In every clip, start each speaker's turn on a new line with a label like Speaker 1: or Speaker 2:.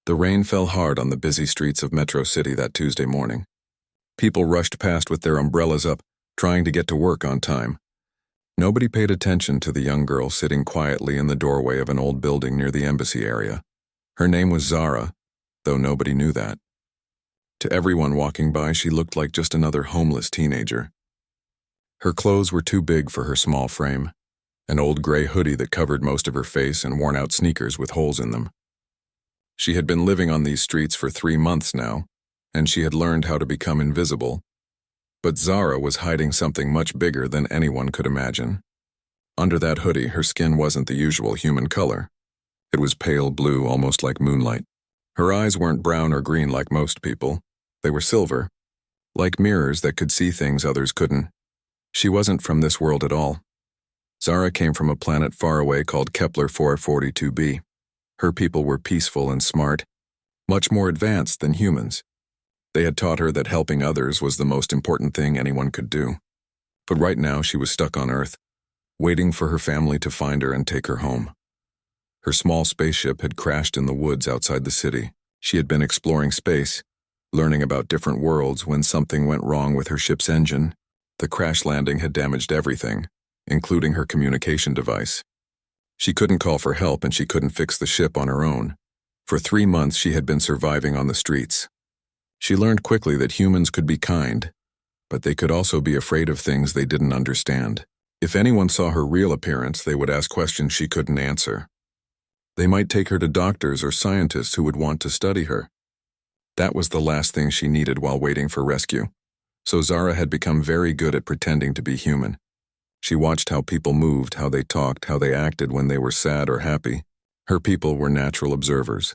Speaker 1: The rain fell hard on the busy streets of Metro City that Tuesday morning. People rushed past with their umbrellas up, trying to get to work on time. Nobody paid attention to the young girl sitting quietly in the doorway of an old building near the embassy area. Her name was Zara, though nobody knew that. To everyone walking by, she looked like just another homeless teenager. Her clothes were too big for her small frame, an old gray hoodie that covered most of her face and worn-out sneakers with holes in them. She had been living on these streets for 3 months now, and she had learned how to become invisible. But Zara was hiding something much bigger than anyone could imagine. Under that hoodie, her skin wasn't the usual human color. It was pale blue, almost like moonlight. Her eyes weren't brown or green like most people. They were silver, like mirrors that could see things others couldn't. She wasn't from this world at all. Zara came from a planet far away called Kepler 442b. Her people were peaceful and smart, much more advanced than humans. They had taught her that helping others was the most important thing anyone could do. But right now she was stuck on Earth, waiting for her family to find her and take her home. Her small spaceship had crashed in the woods outside the city. She had been exploring space, learning about different worlds when something went wrong with her ship's engine. The crash landing had damaged everything, including her communication device. She couldn't call for help and she couldn't fix the ship on her own. For 3 months she had been surviving on the streets. She learned quickly that humans could be kind, but they could also be afraid of things they didn't understand. If anyone saw her real appearance, they would ask questions she couldn't answer. They might take her to doctors or scientists who would want to study her. That was the last thing she needed while waiting for rescue. So Zara had become very good at pretending to be human. She watched how people moved, how they talked, how they acted when they were sad or happy. Her people were natural observers,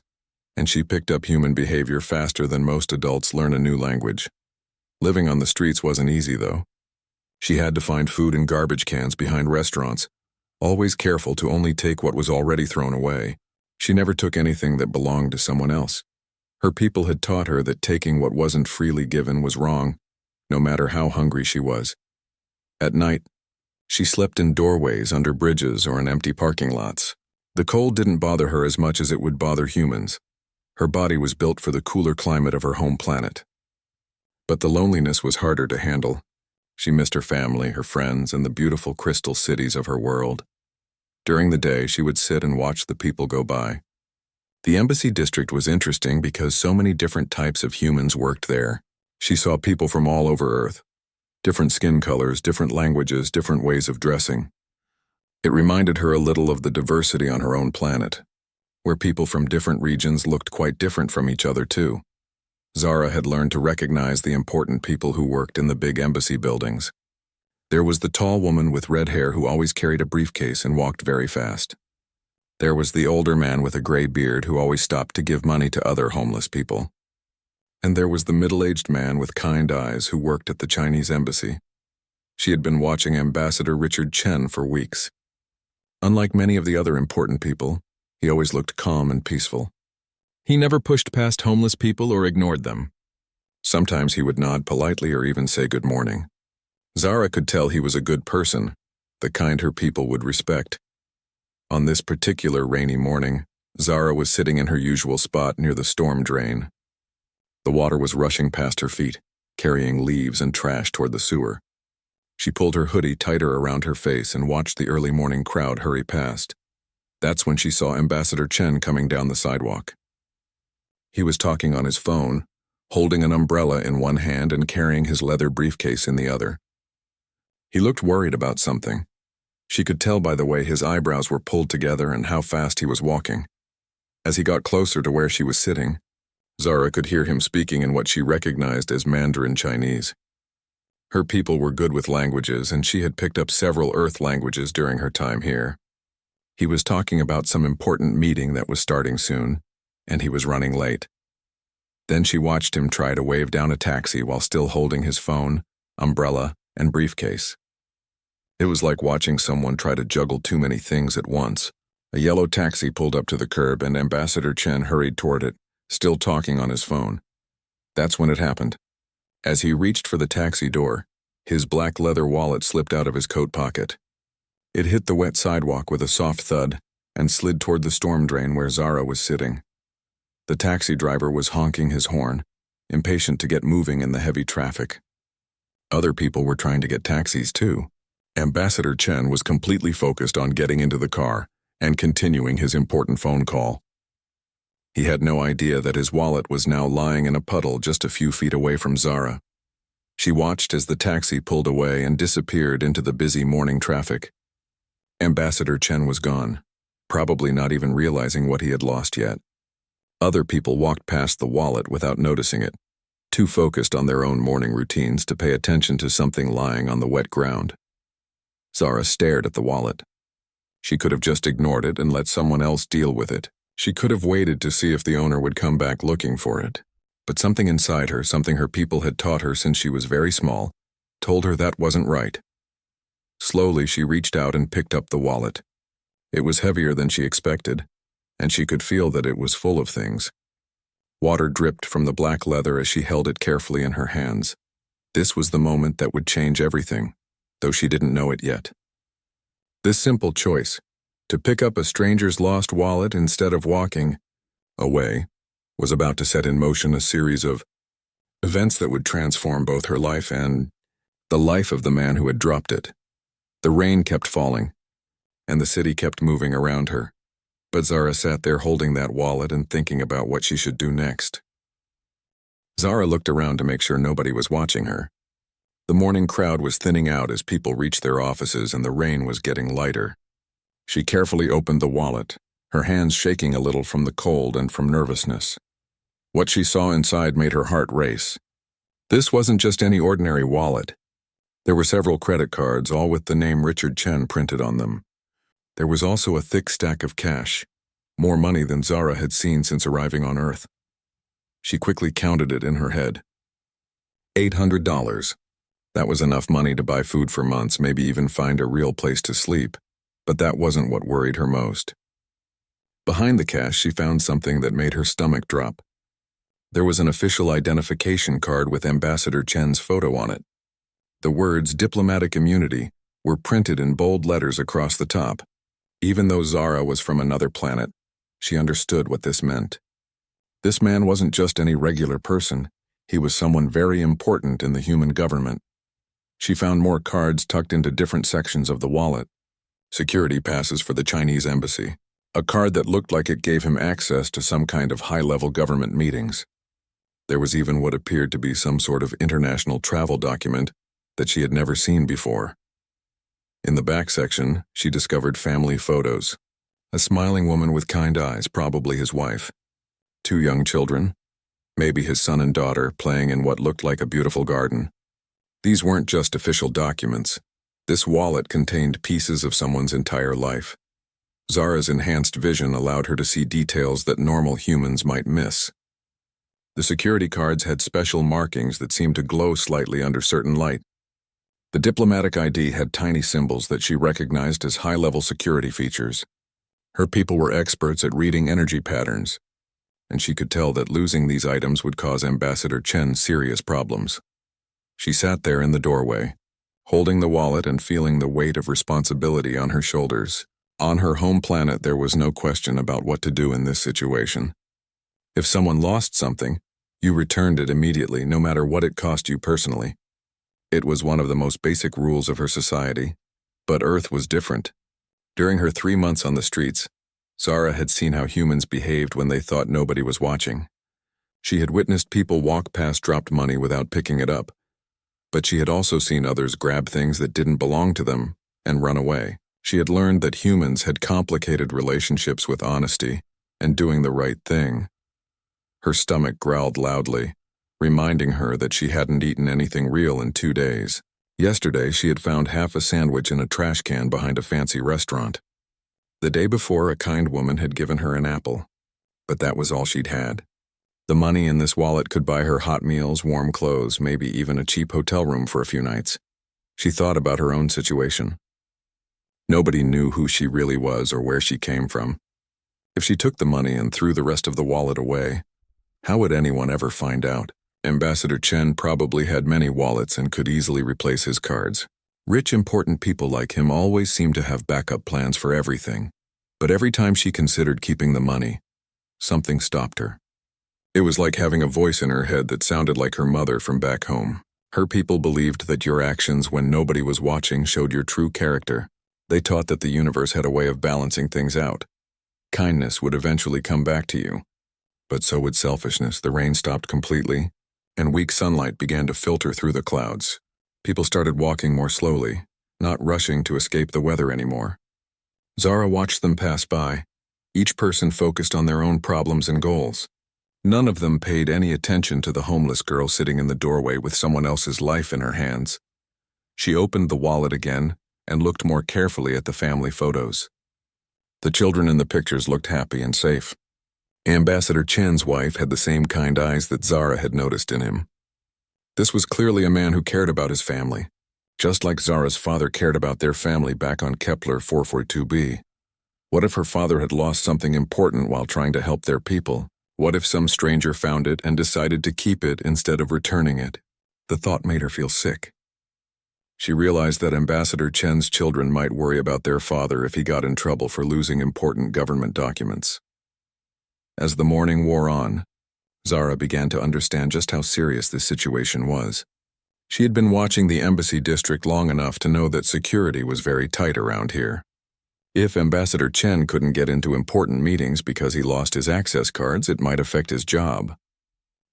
Speaker 1: and she picked up human behavior faster than most adults learn a new language. Living on the streets wasn't easy, though. She had to find food in garbage cans behind restaurants, always careful to only take what was already thrown away. She never took anything that belonged to someone else. Her people had taught her that taking what wasn't freely given was wrong, no matter how hungry she was. At night, she slept in doorways, under bridges, or in empty parking lots. The cold didn't bother her as much as it would bother humans. Her body was built for the cooler climate of her home planet. But the loneliness was harder to handle. She missed her family, her friends, and the beautiful crystal cities of her world. During the day, she would sit and watch the people go by. The embassy district was interesting because so many different types of humans worked there. She saw people from all over Earth. Different skin colors, different languages, different ways of dressing. It reminded her a little of the diversity on her own planet, where people from different regions looked quite different from each other too. Zara had learned to recognize the important people who worked in the big embassy buildings. There was the tall woman with red hair who always carried a briefcase and walked very fast. There was the older man with a gray beard who always stopped to give money to other homeless people. And there was the middle-aged man with kind eyes who worked at the Chinese embassy. She had been watching Ambassador Richard Chen for weeks. Unlike many of the other important people, he always looked calm and peaceful. He never pushed past homeless people or ignored them. Sometimes he would nod politely or even say good morning. Zara could tell he was a good person, the kind her people would respect. On this particular rainy morning, Zara was sitting in her usual spot near the storm drain. The water was rushing past her feet, carrying leaves and trash toward the sewer. She pulled her hoodie tighter around her face and watched the early morning crowd hurry past. That's when she saw Ambassador Chen coming down the sidewalk. He was talking on his phone, holding an umbrella in one hand and carrying his leather briefcase in the other. He looked worried about something. She could tell by the way his eyebrows were pulled together and how fast he was walking. As he got closer to where she was sitting, Zara could hear him speaking in what she recognized as Mandarin Chinese. Her people were good with languages, and she had picked up several Earth languages during her time here. He was talking about some important meeting that was starting soon, and he was running late. Then she watched him try to wave down a taxi while still holding his phone, umbrella, and briefcase. It was like watching someone try to juggle too many things at once. A yellow taxi pulled up to the curb and Ambassador Chen hurried toward it, still talking on his phone. That's when it happened. As he reached for the taxi door, his black leather wallet slipped out of his coat pocket. It hit the wet sidewalk with a soft thud and slid toward the storm drain where Zara was sitting. The taxi driver was honking his horn, impatient to get moving in the heavy traffic. Other people were trying to get taxis too. Ambassador Chen was completely focused on getting into the car and continuing his important phone call. He had no idea that his wallet was now lying in a puddle just a few feet away from Zara. She watched as the taxi pulled away and disappeared into the busy morning traffic. Ambassador Chen was gone, probably not even realizing what he had lost yet. Other people walked past the wallet without noticing it, too focused on their own morning routines to pay attention to something lying on the wet ground. Zara stared at the wallet. She could have just ignored it and let someone else deal with it. She could have waited to see if the owner would come back looking for it. But something inside her, something her people had taught her since she was very small, told her that wasn't right. Slowly, she reached out and picked up the wallet. It was heavier than she expected, and she could feel that it was full of things. Water dripped from the black leather as she held it carefully in her hands. This was the moment that would change everything, though she didn't know it yet. This simple choice, to pick up a stranger's lost wallet instead of walking away, was about to set in motion a series of events that would transform both her life and the life of the man who had dropped it. The rain kept falling, and the city kept moving around her. But Zara sat there holding that wallet and thinking about what she should do next. Zara looked around to make sure nobody was watching her. The morning crowd was thinning out as people reached their offices and the rain was getting lighter. She carefully opened the wallet, her hands shaking a little from the cold and from nervousness. What she saw inside made her heart race. This wasn't just any ordinary wallet. There were several credit cards, all with the name Richard Chen printed on them. There was also a thick stack of cash, more money than Zara had seen since arriving on Earth. She quickly counted it in her head. $800. That was enough money to buy food for months, maybe even find a real place to sleep. But that wasn't what worried her most. Behind the cash, she found something that made her stomach drop. There was an official identification card with Ambassador Chen's photo on it. The words "Diplomatic Immunity" were printed in bold letters across the top. Even though Zara was from another planet, she understood what this meant. This man wasn't just any regular person. He was someone very important in the human government. She found more cards tucked into different sections of the wallet. Security passes for the Chinese embassy, a card that looked like it gave him access to some kind of high-level government meetings. There was even what appeared to be some sort of international travel document that she had never seen before. In the back section, she discovered family photos. A smiling woman with kind eyes, probably his wife. 2 young children, maybe his son and daughter, playing in what looked like a beautiful garden. These weren't just official documents. This wallet contained pieces of someone's entire life. Zara's enhanced vision allowed her to see details that normal humans might miss. The security cards had special markings that seemed to glow slightly under certain light. The diplomatic ID had tiny symbols that she recognized as high-level security features. Her people were experts at reading energy patterns, and she could tell that losing these items would cause Ambassador Chen serious problems. She sat there in the doorway, holding the wallet and feeling the weight of responsibility on her shoulders. On her home planet, there was no question about what to do in this situation. If someone lost something, you returned it immediately, no matter what it cost you personally. It was one of the most basic rules of her society, but Earth was different. During her 3 months on the streets, Zara had seen how humans behaved when they thought nobody was watching. She had witnessed people walk past dropped money without picking it up, but she had also seen others grab things that didn't belong to them and run away. She had learned that humans had complicated relationships with honesty and doing the right thing. Her stomach growled loudly, reminding her that she hadn't eaten anything real in 2 days. Yesterday, she had found half a sandwich in a trash can behind a fancy restaurant. The day before, a kind woman had given her an apple, but that was all she'd had. The money in this wallet could buy her hot meals, warm clothes, maybe even a cheap hotel room for a few nights. She thought about her own situation. Nobody knew who she really was or where she came from. If she took the money and threw the rest of the wallet away, how would anyone ever find out? Ambassador Chen probably had many wallets and could easily replace his cards. Rich, important people like him always seemed to have backup plans for everything. But every time she considered keeping the money, something stopped her. It was like having a voice in her head that sounded like her mother from back home. Her people believed that your actions when nobody was watching showed your true character. They taught that the universe had a way of balancing things out. Kindness would eventually come back to you. But so would selfishness. The rain stopped completely, and weak sunlight began to filter through the clouds. People started walking more slowly, not rushing to escape the weather anymore. Zara watched them pass by, each person focused on their own problems and goals. None of them paid any attention to the homeless girl sitting in the doorway with someone else's life in her hands. She opened the wallet again and looked more carefully at the family photos. The children in the pictures looked happy and safe. Ambassador Chen's wife had the same kind eyes that Zara had noticed in him. This was clearly a man who cared about his family, just like Zara's father cared about their family back on Kepler 442b. What if her father had lost something important while trying to help their people? What if some stranger found it and decided to keep it instead of returning it? The thought made her feel sick. She realized that Ambassador Chen's children might worry about their father if he got in trouble for losing important government documents. As the morning wore on, Zara began to understand just how serious this situation was. She had been watching the embassy district long enough to know that security was very tight around here. If Ambassador Chen couldn't get into important meetings because he lost his access cards, it might affect his job.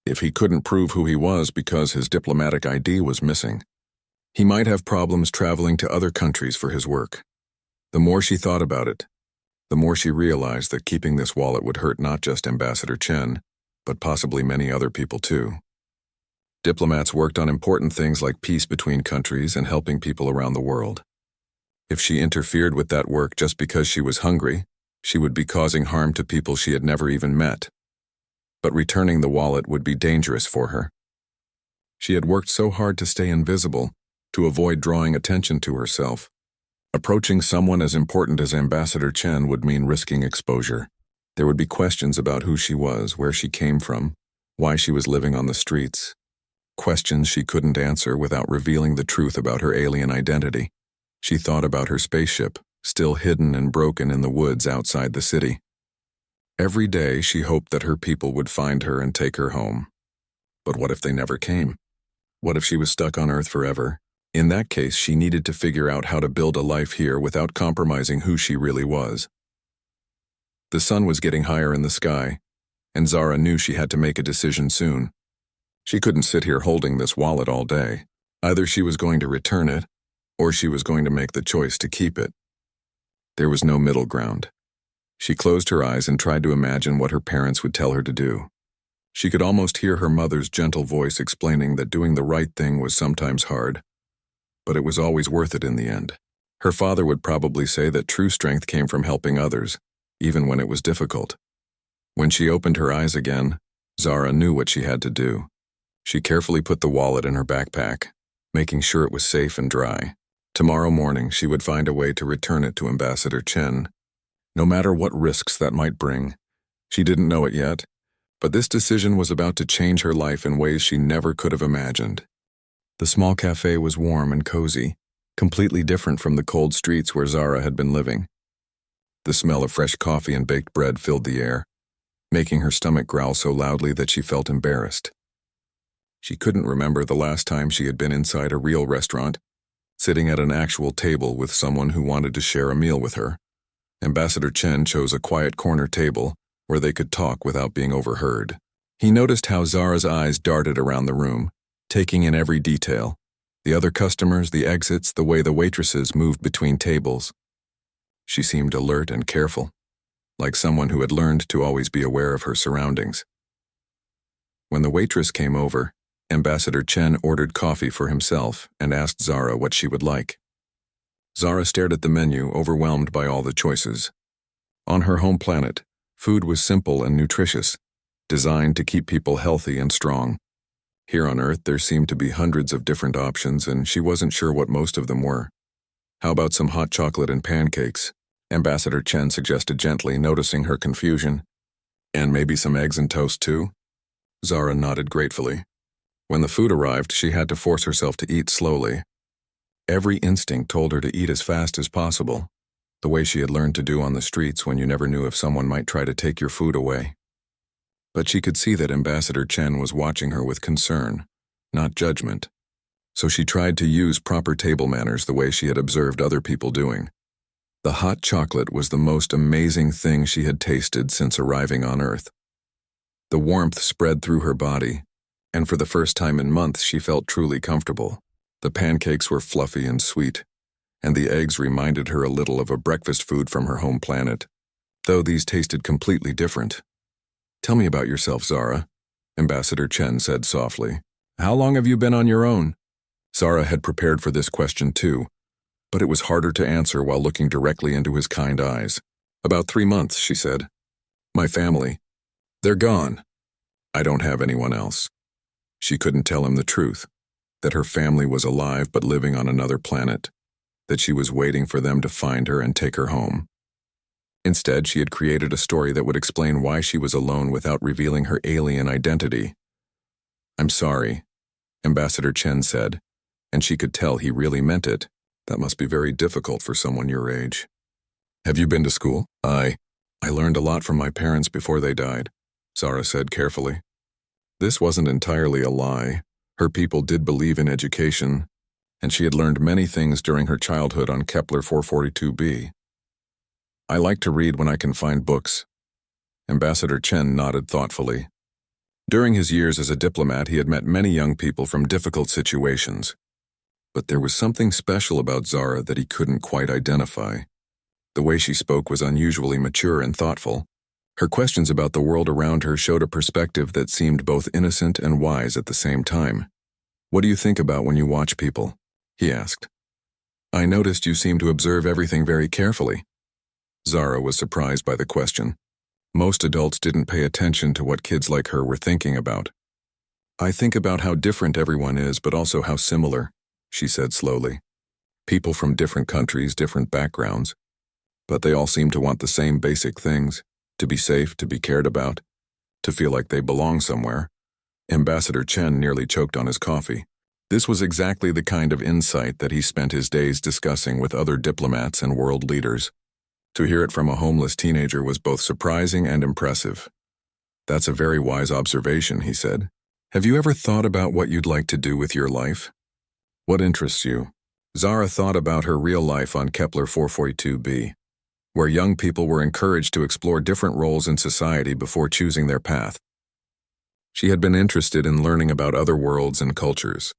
Speaker 1: If he couldn't prove who he was because his diplomatic ID was missing, he might have problems traveling to other countries for his work. The more she thought about it, the more she realized that keeping this wallet would hurt not just Ambassador Chen, but possibly many other people too. Diplomats worked on important things like peace between countries and helping people around the world. If she interfered with that work just because she was hungry, she would be causing harm to people she had never even met. But returning the wallet would be dangerous for her. She had worked so hard to stay invisible, to avoid drawing attention to herself. Approaching someone as important as Ambassador Chen would mean risking exposure. There would be questions about who she was, where she came from, why she was living on the streets. Questions she couldn't answer without revealing the truth about her alien identity. She thought about her spaceship, still hidden and broken in the woods outside the city. Every day she hoped that her people would find her and take her home. But what if they never came? What if she was stuck on Earth forever? In that case, she needed to figure out how to build a life here without compromising who she really was. The sun was getting higher in the sky, and Zara knew she had to make a decision soon. She couldn't sit here holding this wallet all day. Either she was going to return it, or she was going to make the choice to keep it. There was no middle ground. She closed her eyes and tried to imagine what her parents would tell her to do. She could almost hear her mother's gentle voice explaining that doing the right thing was sometimes hard, but it was always worth it in the end. Her father would probably say that true strength came from helping others, even when it was difficult. When she opened her eyes again, Zara knew what she had to do. She carefully put the wallet in her backpack, making sure it was safe and dry. Tomorrow morning, she would find a way to return it to Ambassador Chen, no matter what risks that might bring. She didn't know it yet, but this decision was about to change her life in ways she never could have imagined. The small cafe was warm and cozy, completely different from the cold streets where Zara had been living. The smell of fresh coffee and baked bread filled the air, making her stomach growl so loudly that she felt embarrassed. She couldn't remember the last time she had been inside a real restaurant, sitting at an actual table with someone who wanted to share a meal with her. Ambassador Chen chose a quiet corner table where they could talk without being overheard. He noticed how Zara's eyes darted around the room, taking in every detail: the other customers, the exits, the way the waitresses moved between tables. She seemed alert and careful, like someone who had learned to always be aware of her surroundings. When the waitress came over, Ambassador Chen ordered coffee for himself and asked Zara what she would like. Zara stared at the menu, overwhelmed by all the choices. On her home planet, food was simple and nutritious, designed to keep people healthy and strong. Here on Earth, there seemed to be hundreds of different options, and she wasn't sure what most of them were. "How about some hot chocolate and pancakes?" Ambassador Chen suggested gently, noticing her confusion. "And maybe some eggs and toast too?" Zara nodded gratefully. When the food arrived, she had to force herself to eat slowly. Every instinct told her to eat as fast as possible, the way she had learned to do on the streets when you never knew if someone might try to take your food away. But she could see that Ambassador Chen was watching her with concern, not judgment. So she tried to use proper table manners the way she had observed other people doing. The hot chocolate was the most amazing thing she had tasted since arriving on Earth. The warmth spread through her body, and for the first time in months she felt truly comfortable. The pancakes were fluffy and sweet, and the eggs reminded her a little of a breakfast food from her home planet, though these tasted completely different. "Tell me about yourself, Zara," Ambassador Chen said softly. "How long have you been on your own?" Zara had prepared for this question too, but it was harder to answer while looking directly into his kind eyes. "About 3 months," she said. "My family. They're gone. I don't have anyone else." She couldn't tell him the truth, that her family was alive but living on another planet, that she was waiting for them to find her and take her home. Instead, she had created a story that would explain why she was alone without revealing her alien identity. "I'm sorry," Ambassador Chen said, and she could tell he really meant it. "That must be very difficult for someone your age. Have you been to school?" I learned a lot from my parents before they died," Zara said carefully. This wasn't entirely a lie. Her people did believe in education, and she had learned many things during her childhood on Kepler 442b. "I like to read when I can find books." Ambassador Chen nodded thoughtfully. During his years as a diplomat, he had met many young people from difficult situations. But there was something special about Zara that he couldn't quite identify. The way she spoke was unusually mature and thoughtful. Her questions about the world around her showed a perspective that seemed both innocent and wise at the same time. "What do you think about when you watch people?" he asked. "I noticed you seem to observe everything very carefully." Zara was surprised by the question. Most adults didn't pay attention to what kids like her were thinking about. "I think about how different everyone is, but also how similar," she said slowly. "People from different countries, different backgrounds, but they all seem to want the same basic things: to be safe, to be cared about, to feel like they belong somewhere." Ambassador Chen nearly choked on his coffee. This was exactly the kind of insight that he spent his days discussing with other diplomats and world leaders. To hear it from a homeless teenager was both surprising and impressive. "That's a very wise observation," he said. "Have you ever thought about what you'd like to do with your life? What interests you?" Zara thought about her real life on Kepler 442b, where young people were encouraged to explore different roles in society before choosing their path. She had been interested in learning about other worlds and cultures,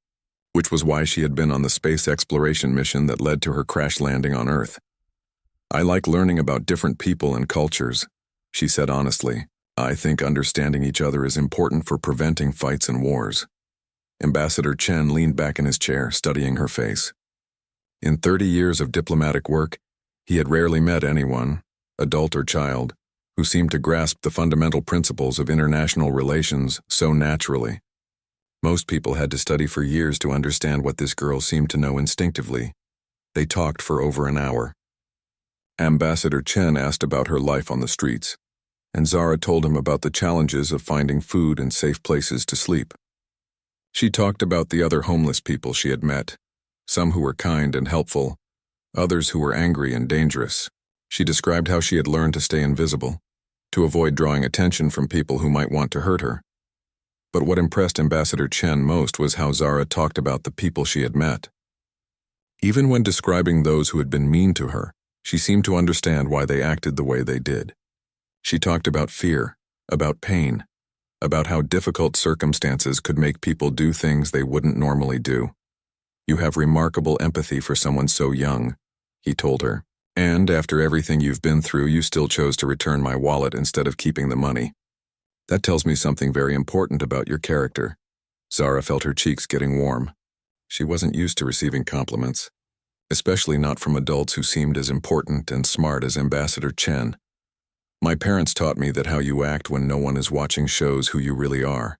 Speaker 1: which was why she had been on the space exploration mission that led to her crash landing on Earth. "I like learning about different people and cultures," she said honestly. "I think understanding each other is important for preventing fights and wars." Ambassador Chen leaned back in his chair, studying her face. In 30 years of diplomatic work, he had rarely met anyone, adult or child, who seemed to grasp the fundamental principles of international relations so naturally. Most people had to study for years to understand what this girl seemed to know instinctively. They talked for over an hour. Ambassador Chen asked about her life on the streets, and Zara told him about the challenges of finding food and safe places to sleep. She talked about the other homeless people she had met, some who were kind and helpful, others who were angry and dangerous. She described how she had learned to stay invisible, to avoid drawing attention from people who might want to hurt her. But what impressed Ambassador Chen most was how Zara talked about the people she had met. Even when describing those who had been mean to her, she seemed to understand why they acted the way they did. She talked about fear, about pain, about how difficult circumstances could make people do things they wouldn't normally do. "You have remarkable empathy for someone so young," he told her. "And after everything you've been through, you still chose to return my wallet instead of keeping the money. That tells me something very important about your character." Zara felt her cheeks getting warm. She wasn't used to receiving compliments, especially not from adults who seemed as important and smart as Ambassador Chen. "My parents taught me that how you act when no one is watching shows who you really are,"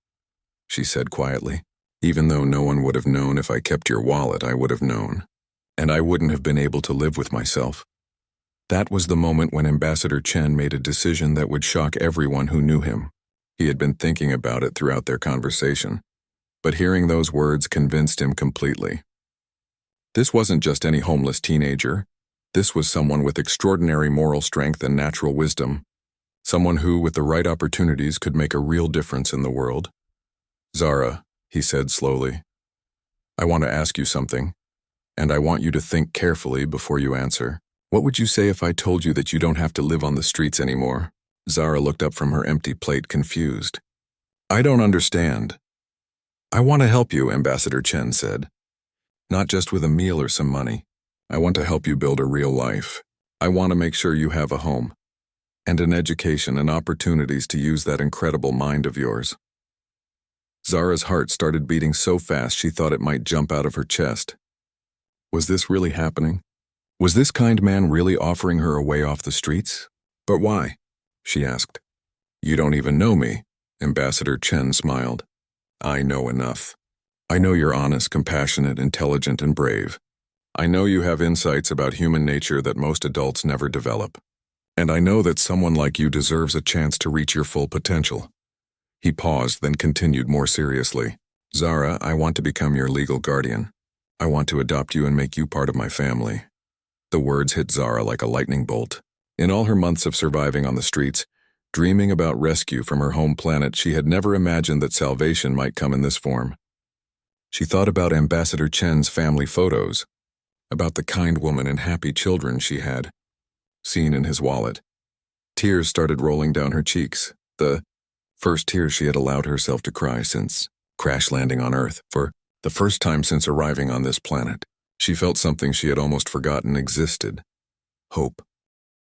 Speaker 1: she said quietly. "Even though no one would have known if I kept your wallet, I would have known. And I wouldn't have been able to live with myself." That was the moment when Ambassador Chen made a decision that would shock everyone who knew him. He had been thinking about it throughout their conversation, but hearing those words convinced him completely. This wasn't just any homeless teenager. This was someone with extraordinary moral strength and natural wisdom. Someone who, with the right opportunities, could make a real difference in the world. Zara, he said slowly, I want to ask you something, and I want you to think carefully before you answer. What would you say if I told you that you don't have to live on the streets anymore? Zara looked up from her empty plate, confused. I don't understand. I want to help you, Ambassador Chen said. Not just with a meal or some money. I want to help you build a real life. I want to make sure you have a home, and an education and opportunities to use that incredible mind of yours. Zara's heart started beating so fast she thought it might jump out of her chest. Was this really happening? Was this kind man really offering her a way off the streets? But why? She asked. You don't even know me, Ambassador Chen smiled. I know enough. I know you're honest, compassionate, intelligent, and brave. I know you have insights about human nature that most adults never develop. And I know that someone like you deserves a chance to reach your full potential. He paused, then continued more seriously. Zara, I want to become your legal guardian. I want to adopt you and make you part of my family. The words hit Zara like a lightning bolt. In all her months of surviving on the streets, dreaming about rescue from her home planet, she had never imagined that salvation might come in this form. She thought about Ambassador Chen's family photos, about the kind woman and happy children she had seen in his wallet. Tears started rolling down her cheeks, the first tears she had allowed herself to cry since crash landing on Earth. For the first time since arriving on this planet, she felt something she had almost forgotten existed: hope.